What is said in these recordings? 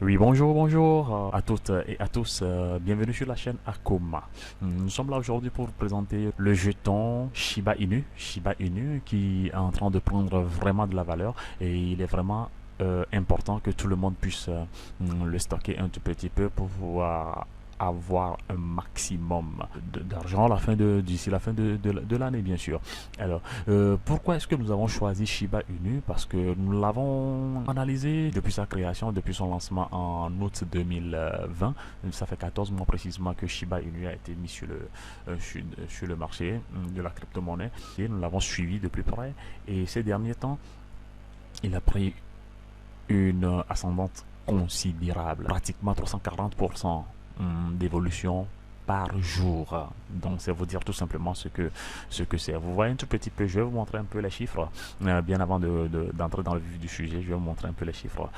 Oui, bonjour, bonjour à toutes et à tous. Bienvenue sur la chaîne Akoma. Nous sommes là aujourd'hui pour vous présenter le jeton Shiba Inu. Shiba Inu qui est en train de prendre vraiment de la valeur et il est vraiment important que tout le monde puisse le stocker un tout petit peu pour pouvoir avoir un maximum d'argent à la fin d'ici la fin de l'année, bien sûr. Alors, pourquoi est-ce que nous avons choisi Shiba Inu? Parce que nous l'avons analysé depuis sa création, depuis son lancement en août 2020. Ça fait 14 mois précisément que Shiba Inu a été mis sur le marché de la crypto-monnaie. Et nous l'avons suivi de plus près. Et ces derniers temps, il a pris une ascendante considérable, pratiquement 340% d'évolution par jour. Donc, c'est vous dire tout simplement ce que c'est. Vous voyez un tout petit peu, je vais vous montrer un peu les chiffres. Bien avant d'entrer dans le vif du sujet, je vais vous montrer un peu les chiffres.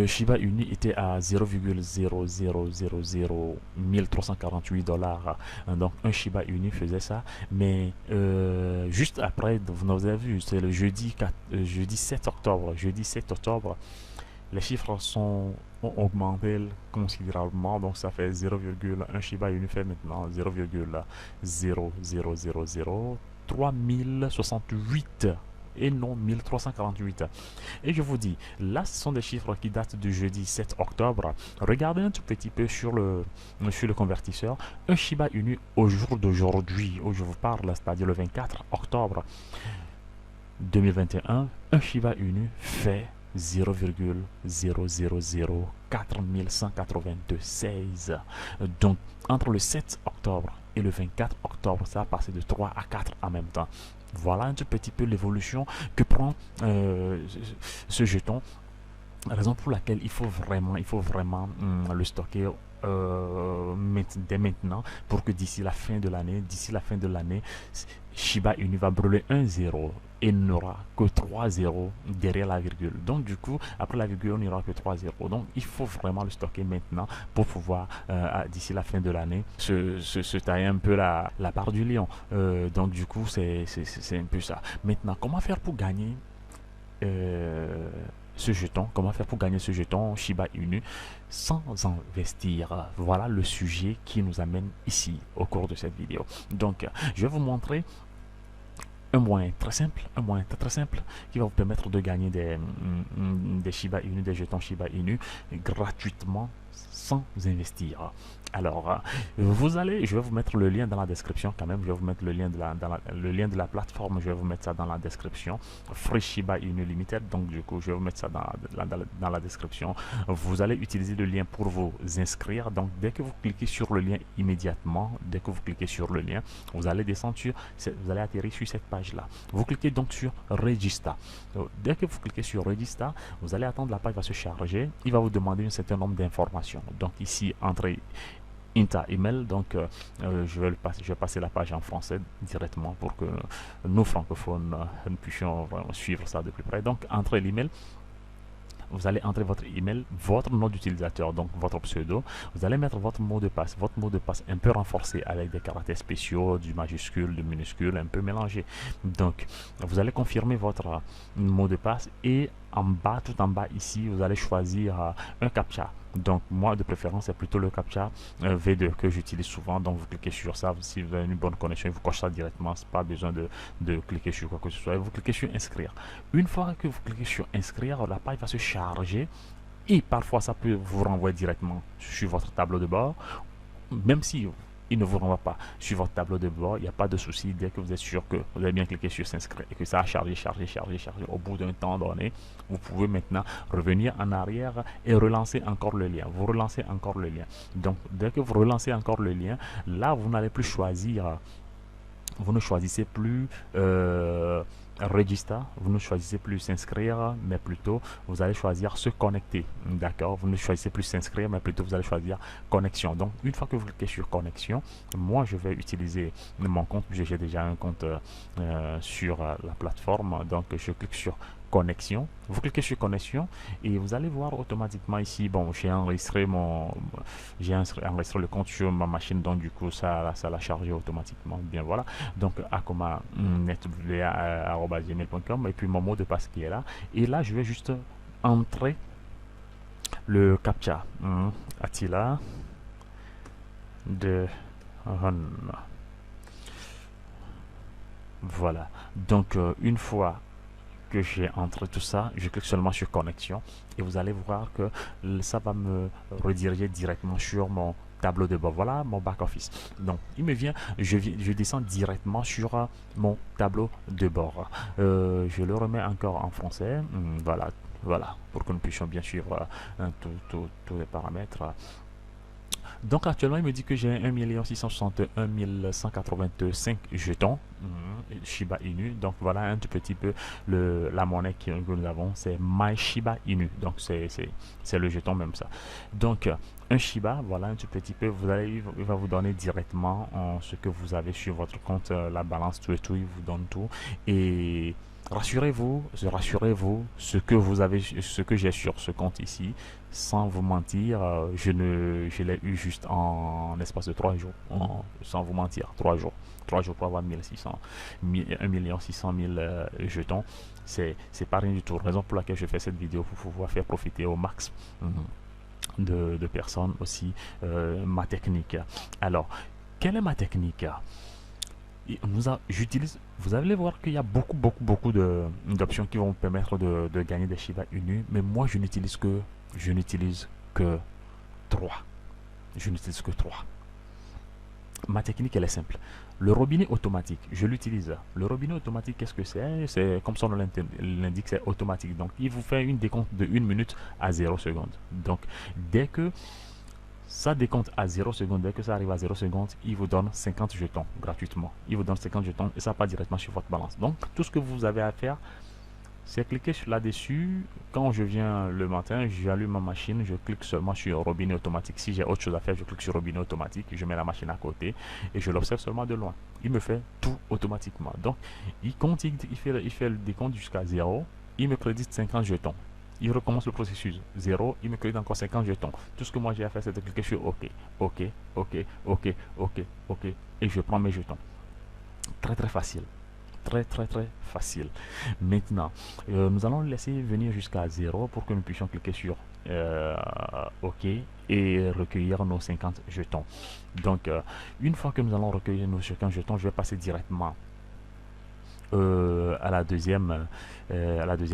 Shiba Inu était à 0,0001348 $. Donc, un Shiba Inu faisait ça. Mais juste après, vous avez vu, c'est le jeudi 7 octobre. Jeudi 7 octobre, les chiffres ont augmenté considérablement, donc ça fait 0,1 Shiba Inu fait maintenant 0,0003068 et non 1348. Et je vous dis, là ce sont des chiffres qui datent du jeudi 7 octobre. Regardez un tout petit peu sur le convertisseur. Un Shiba Inu au jour d'aujourd'hui, où je vous parle, c'est-à-dire le 24 octobre 2021, un Shiba Inu fait 0,0004182,16. Donc, entre le 7 octobre et le 24 octobre, ça a passé de 3 à 4 en même temps. Voilà un tout petit peu l'évolution que prend ce jeton. Raison pour laquelle il faut vraiment le stocker dès maintenant pour que d'ici la fin de l'année, Shiba Inu va brûler un zéro et n'aura que 3 zéros derrière la virgule. Donc du coup, après la virgule, on n'aura que 3 zéros. Donc il faut vraiment le stocker maintenant pour pouvoir, d'ici la fin de l'année, se tailler un peu la part du lion. Donc du coup, c'est un peu ça. Maintenant, comment faire pour gagner euh, ce jeton, comment faire pour gagner ce jeton Shiba Inu sans investir? Voilà le sujet qui nous amène ici au cours de cette vidéo. Donc, je vais vous montrer un moyen très, très simple qui va vous permettre de gagner des Shiba Inu, des jetons Shiba Inu gratuitement sans investir. Alors, je vais vous mettre le lien dans la description quand même. Je vais vous mettre le lien le lien de la plateforme. Je vais vous mettre ça dans la description. Free Shiba Inu Limited. Donc, du coup, je vais vous mettre ça dans la description. Vous allez utiliser le lien pour vous inscrire. Donc, dès que vous cliquez sur le lien immédiatement, dès que vous cliquez sur le lien, vous allez descendre vous allez atterrir sur cette page-là. Vous cliquez donc sur Register. Donc, dès que vous cliquez sur Register, vous allez attendre, la page va se charger. Il va vous demander un certain nombre d'informations. Donc, ici, entrez Inta email, donc je vais passer la page en français directement pour que nous francophones nous puissions suivre ça de plus près. Donc entrez l'email, vous allez entrer votre email, votre nom d'utilisateur, donc votre pseudo. Vous allez mettre votre mot de passe un peu renforcé avec des caractères spéciaux, du majuscule, du minuscule, un peu mélangé. Donc, vous allez confirmer votre mot de passe et en bas, tout en bas ici, vous allez choisir un captcha. Donc, moi, de préférence, c'est plutôt le captcha V2 que j'utilise souvent. Donc, vous cliquez sur ça. Si vous avez une bonne connexion, vous cochez ça directement. C'est pas besoin de cliquer sur quoi que ce soit. Vous cliquez sur inscrire. Une fois que vous cliquez sur inscrire, la page va se charger et parfois ça peut vous renvoyer directement sur votre tableau de bord. Même si il ne vous renvoie pas sur votre tableau de bord, il n'y a pas de souci. Dès que vous êtes sûr que vous avez bien cliqué sur s'inscrire et que ça a chargé, au bout d'un temps donné, vous pouvez maintenant revenir en arrière et relancer encore le lien. Vous relancez encore le lien. Donc, dès que vous relancez encore le lien, là, vous n'allez plus choisir, vous ne choisissez plus register, vous ne choisissez plus s'inscrire, mais plutôt vous allez choisir se connecter. D'accord? Vous ne choisissez plus s'inscrire, mais plutôt vous allez choisir connexion. Donc, une fois que vous cliquez sur connexion, moi je vais utiliser mon compte. J'ai déjà un compte sur la plateforme. Donc, je clique sur connexion. Vous cliquez sur connexion et vous allez voir automatiquement ici, bon, j'ai enregistré le compte sur ma machine, donc du coup ça l'a chargé automatiquement. Bien voilà. Donc akoma.netva@gmail.com et puis mon mot de passe qui est là. Et là, je vais juste entrer le captcha. Attila de Run. Voilà. Donc, une fois que j'ai entré tout ça, je clique seulement sur connexion et vous allez voir que ça va me rediriger directement sur mon tableau de bord. Voilà mon back office. Donc il me vient, je descends directement sur mon tableau de bord. Je le remets encore en français. Voilà, voilà, pour que nous puissions bien suivre tous les paramètres. Donc actuellement, il me dit que j'ai 1 661 185 jetons Shiba Inu. Donc voilà un tout petit peu la monnaie que nous avons, c'est My Shiba Inu. Donc c'est le jeton même ça. Donc un Shiba, voilà un tout petit peu, il va vous donner directement ce que vous avez sur votre compte, la balance, tout et tout, il vous donne tout. Et rassurez-vous, ce que vous avez, ce que j'ai sur ce compte ici, sans vous mentir, je l'ai eu juste en espace de 3 jours, sans vous mentir, 3 jours. 3 jours pour avoir 1600, 1 600 000 jetons, c'est pas rien du tout. Raison pour laquelle je fais cette vidéo, pour pouvoir faire profiter au max de personnes aussi ma technique. Alors, quelle est ma technique? J'utilise, vous allez voir qu'il y a beaucoup d'options qui vont vous permettre de gagner des Shiba Inu, mais moi je n'utilise que 3. Je n'utilise que 3. Ma technique, elle est simple. Le robinet automatique, je l'utilise. Le robinet automatique, qu'est-ce que c'est? C'est comme son nom l'indique, c'est automatique. Donc, il vous fait une décompte de 1 minute à 0 seconde. Donc, dès que ça décompte à 0 seconde, dès que ça arrive à 0 seconde, il vous donne 50 jetons gratuitement. Il vous donne 50 jetons et ça part directement sur votre balance. Donc, tout ce que vous avez à faire, c'est cliquer là-dessus. Quand je viens le matin, j'allume ma machine, je clique seulement sur robinet automatique. Si j'ai autre chose à faire, je clique sur robinet automatique, je mets la machine à côté et je l'observe seulement de loin. Il me fait tout automatiquement. Donc, il compte, il fait le décompte jusqu'à 0. Il me crédite 50 jetons. Il recommence le processus. 0, il me crédite encore 50 jetons. Tout ce que moi j'ai à faire, c'est de cliquer sur OK. OK, OK, OK, OK, OK. Et je prends mes jetons. Très très facile. Très facile. Maintenant, nous allons le laisser venir jusqu'à 0 pour que nous puissions cliquer sur OK et recueillir nos 50 jetons. Donc, une fois que nous allons recueillir nos 50 jetons, je vais passer directement à la deuxième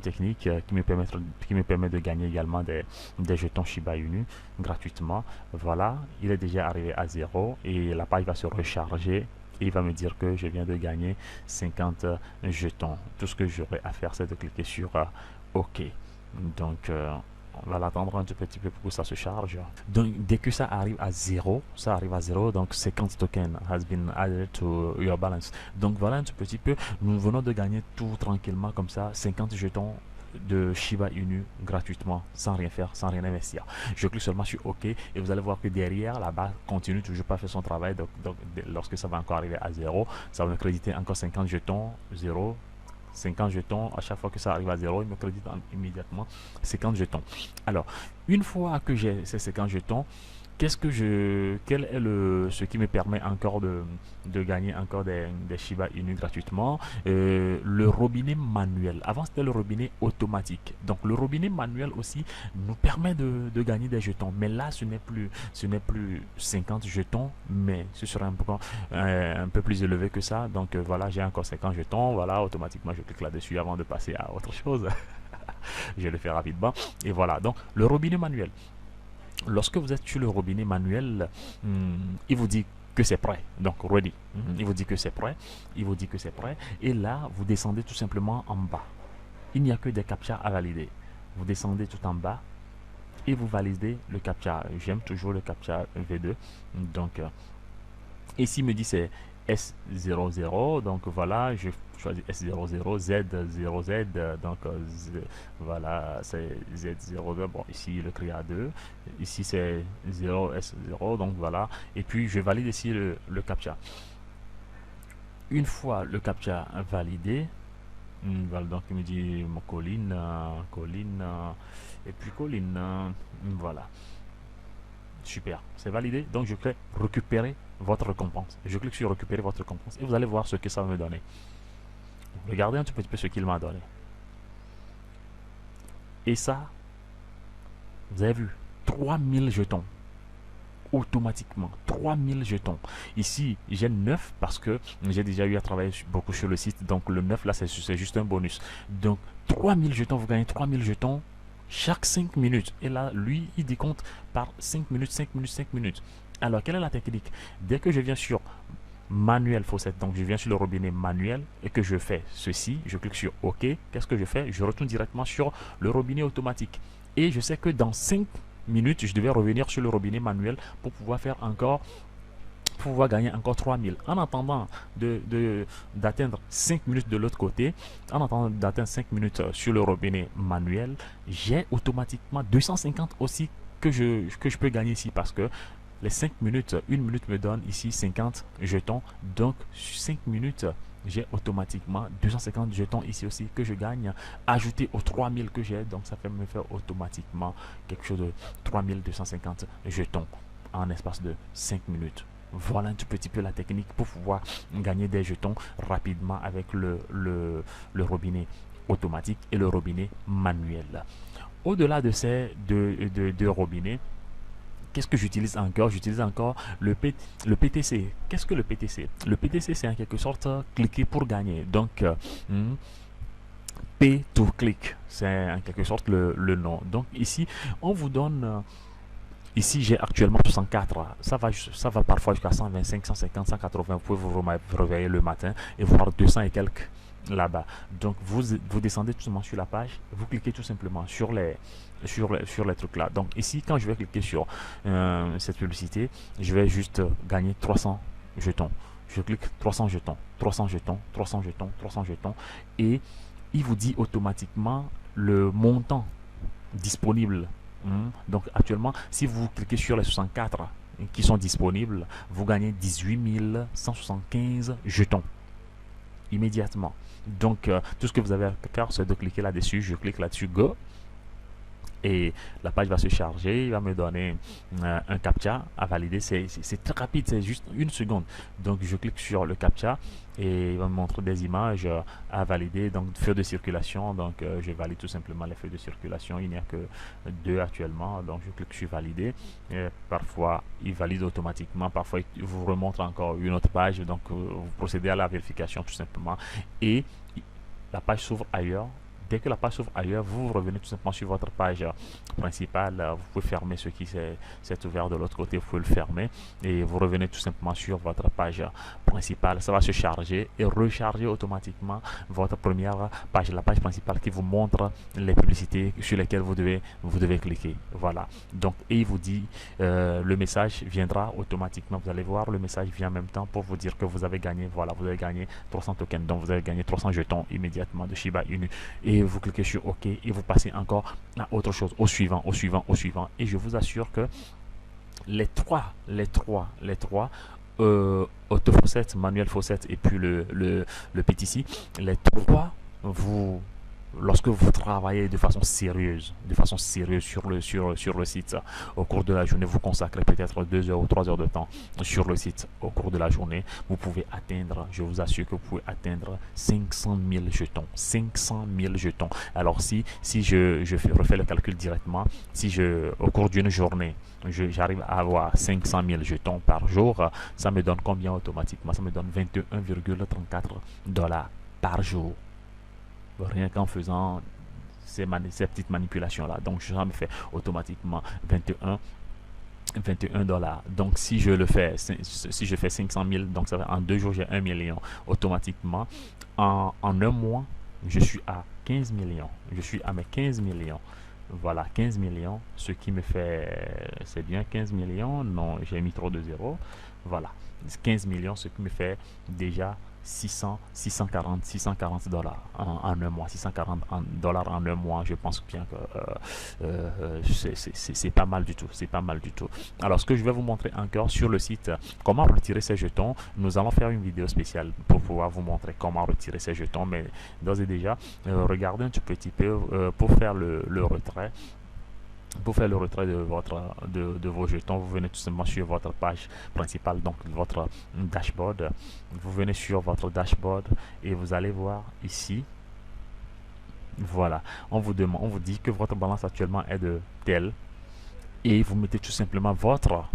technique qui me permet de gagner également des jetons Shiba Inu gratuitement. Voilà, il est déjà arrivé à 0 et la page va se recharger. Et il va me dire que je viens de gagner 50 jetons. Tout ce que j'aurai à faire, c'est de cliquer sur OK. Donc, on va l'attendre un tout petit peu pour que ça se charge. Donc, dès que ça arrive à 0, donc 50 tokens has been added to your balance. Donc, voilà un tout petit peu. Nous venons de gagner tout tranquillement comme ça, 50 jetons de Shiba Inu gratuitement, sans rien faire, sans rien investir. Je clique seulement sur OK et vous allez voir que derrière, la barre continue toujours pas faire son travail. Donc, lorsque ça va encore arriver à 0, ça va me créditer encore 50 jetons, 0, 50 jetons. À chaque fois que ça arrive à 0, il me crédite immédiatement 50 jetons. Alors, une fois que j'ai ces 50 jetons, quel est ce qui me permet encore de gagner encore des Shiba Inu gratuitement? Le robinet manuel. Avant, c'était le robinet automatique. Donc, le robinet manuel aussi nous permet de gagner des jetons. Mais là, ce n'est plus 50 jetons, mais ce sera un peu plus élevé que ça. Donc, voilà, j'ai encore 50 jetons. Voilà, automatiquement, je clique là-dessus avant de passer à autre chose. Je le fais rapidement. Et voilà, donc, le robinet manuel. Lorsque vous êtes sur le robinet manuel, il vous dit que c'est prêt. Donc, ready. Il vous dit que c'est prêt. Il vous dit que c'est prêt. Et là, vous descendez tout simplement en bas. Il n'y a que des captchas à valider. Vous descendez tout en bas et vous validez le captcha. J'aime toujours le captcha V2. Donc, ici, il me dit c'est S00. Donc, voilà, je choisis S00, Z0Z. Donc, voilà, c'est Z02. Bon, ici, le cri à 2. Ici, c'est 0S0. Donc, voilà. Et puis, je valide ici le captcha. Une fois le captcha validé, voilà, donc il me dit colline, et puis colline, voilà. Super, c'est validé. Donc je clique récupérer votre récompense. Je clique sur récupérer votre récompense et vous allez voir ce que ça va me donner. Regardez un tout petit peu ce qu'il m'a donné. Et ça, Vous avez vu, 3000 jetons automatiquement, 3000 jetons. Ici, j'ai 9 parce que j'ai déjà eu à travailler beaucoup sur le site. Donc le 9 là, c'est juste un bonus. Donc 3000 jetons, vous gagnez 3000 jetons chaque 5 minutes. Et là, lui, il décompte par 5 minutes, 5 minutes, 5 minutes. Alors, quelle est la technique? Dès que je viens sur manuel faucette, donc je viens sur le robinet manuel et que je fais ceci, je clique sur OK, qu'est-ce que je fais? Je retourne directement sur le robinet automatique. Et je sais que dans 5 minutes, je devais revenir sur le robinet manuel pour pouvoir faire encore, pour pouvoir gagner encore 3000. En attendant d'atteindre 5 minutes de l'autre côté, en attendant d'atteindre 5 minutes sur le robinet manuel, j'ai automatiquement 250 aussi que je peux gagner ici parce que les 5 minutes, 1 minute me donne ici 50 jetons. Donc, 5 minutes, j'ai automatiquement 250 jetons ici aussi que je gagne, ajouté aux 3000 que j'ai. Donc, ça fait me faire automatiquement quelque chose de 3250 jetons en espace de 5 minutes. Voilà un tout petit peu la technique pour pouvoir gagner des jetons rapidement avec le robinet automatique et le robinet manuel. Au-delà de ces deux robinets, qu'est-ce que j'utilise encore? J'utilise encore le PTC. Qu'est-ce que le PTC? Le PTC, c'est en quelque sorte cliquer pour gagner. Donc, Pay to click, c'est en quelque sorte le nom. Donc, ici, on vous donne. Ici, j'ai actuellement 64. Ça va parfois jusqu'à 125, 150, 180. Vous pouvez vous réveiller le matin et voir 200 et quelques là-bas. Donc, vous descendez tout simplement sur la page. Vous cliquez tout simplement sur les trucs là. Donc, ici, quand je vais cliquer sur cette publicité, je vais juste gagner 300 jetons. Je clique 300 jetons, 300 jetons, 300 jetons, 300 jetons. Et il vous dit automatiquement le montant disponible. Donc actuellement, si vous cliquez sur les 64 qui sont disponibles, vous gagnez 18 175 jetons immédiatement. Donc tout ce que vous avez à faire, c'est de cliquer là-dessus. Je clique là-dessus, go. Et la page va se charger, il va me donner un captcha à valider. C'est très rapide, c'est juste 1 seconde. Donc je clique sur le captcha et il va me montrer des images à valider. Donc feux de circulation, donc je valide tout simplement les feux de circulation. Il n'y a que 2 actuellement, donc je clique sur valider. Et parfois il valide automatiquement, parfois il vous remontre encore une autre page. Donc vous procédez à la vérification tout simplement et la page s'ouvre ailleurs. Dès que la page s'ouvre ailleurs, vous revenez tout simplement sur votre page principale. Vous pouvez fermer ce qui s'est ouvert de l'autre côté, vous pouvez le fermer et vous revenez tout simplement sur votre page principale. Ça va se charger et recharger automatiquement votre première page, la page principale qui vous montre les publicités sur lesquelles vous devez cliquer. Voilà. Donc, et il vous dit, le message viendra automatiquement. Vous allez voir, le message vient en même temps pour vous dire que vous avez gagné. Voilà, vous avez gagné 300 tokens. Donc, vous avez gagné 300 jetons immédiatement de Shiba Inu. Et vous cliquez sur OK et vous passez encore à autre chose, au suivant, au suivant, au suivant. Et je vous assure que les trois auto faucette, manuel faucette et puis le PTC, les trois, lorsque vous travaillez de façon sérieuse sur le site, au cours de la journée, vous consacrez peut-être 2 heures ou 3 heures de temps sur le site. Au cours de la journée, vous pouvez atteindre, je vous assure que vous pouvez atteindre 500 000 jetons. 500 000 jetons. Alors si je refais le calcul directement, au cours d'une journée, j'arrive à avoir 500 000 jetons par jour, ça me donne combien automatiquement? Ça me donne 21,34 $ par jour. Rien qu'en faisant ces petites manipulations là. Donc ça me fait automatiquement 21 $. Donc si je fais 500 000, donc ça va en 2 jours j'ai 1 million automatiquement. En un mois, je suis à 15 millions. Je suis à mes 15 millions. Voilà, 15 millions, ce qui me fait, c'est bien 15 millions, non, j'ai mis trop de zéros. Voilà, 15 millions, ce qui me fait déjà 640 $ en un mois. 640 $ en un mois, je pense bien que c'est pas mal du tout. C'est pas mal du tout. Alors, ce que je vais vous montrer encore sur le site, comment retirer ces jetons, nous allons faire une vidéo spéciale pour pouvoir vous montrer comment retirer ces jetons. Mais d'ores et déjà, regardez un tout petit peu pour faire le retrait. Pour faire le retrait de vos jetons, vous venez tout simplement sur votre page principale, donc votre dashboard. Vous venez sur votre dashboard et vous allez voir ici. Voilà, on vous dit que votre balance actuellement est de tel. et vous mettez tout simplement votre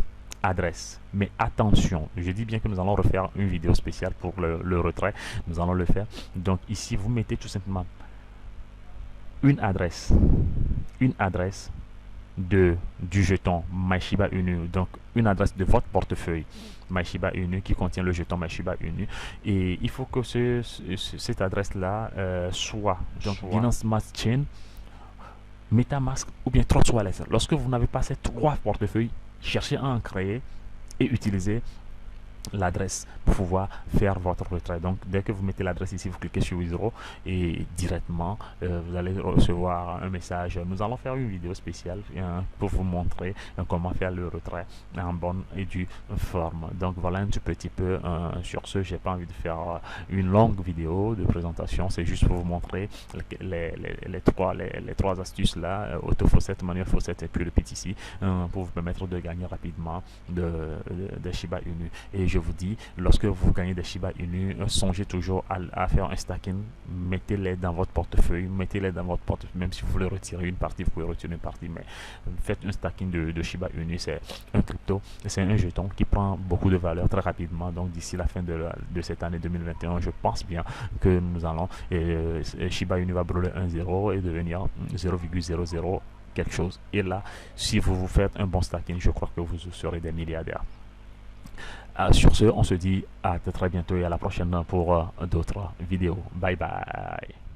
adresse. Mais attention, je dis bien que nous allons refaire une vidéo spéciale pour le retrait. Nous allons le faire. Donc ici, vous mettez tout simplement une adresse. Une adresse du jeton My Shiba Inu, donc une adresse de votre portefeuille My Shiba Inu qui contient le jeton My Shiba Inu, et il faut que cette adresse là soit donc Binance Smart Chain, MetaMask ou bien Trust Wallet. Lorsque vous n'avez pas ces trois portefeuilles, cherchez à en créer et utiliser l'adresse pour pouvoir faire votre retrait. Donc dès que vous mettez l'adresse ici, vous cliquez sur Withdraw et directement vous allez recevoir un message. Nous allons faire une vidéo spéciale pour vous montrer comment faire le retrait en bonne et due forme. Donc voilà un tout petit peu. Sur ce, j'ai pas envie de faire une longue vidéo de présentation, c'est juste pour vous montrer les trois astuces là, auto-faucet, manuel faucet et puis le PTC, pour vous permettre de gagner rapidement de Shiba Inu. Et je vous dis, lorsque vous gagnez des Shiba Inu, songez toujours à faire un stacking. Mettez-les dans votre portefeuille, même si vous voulez retirer une partie, vous pouvez retirer une partie, mais faites un stacking de Shiba Inu. C'est un crypto, c'est un jeton qui prend beaucoup de valeur très rapidement. Donc d'ici la fin de cette année 2021, je pense bien que nous allons, Shiba Inu va brûler 1,0 et devenir 0,00 quelque chose. Et là, si vous faites un bon stacking, je crois que vous serez des milliardaires. Sur ce, on se dit à très bientôt et à la prochaine pour d'autres vidéos. Bye bye.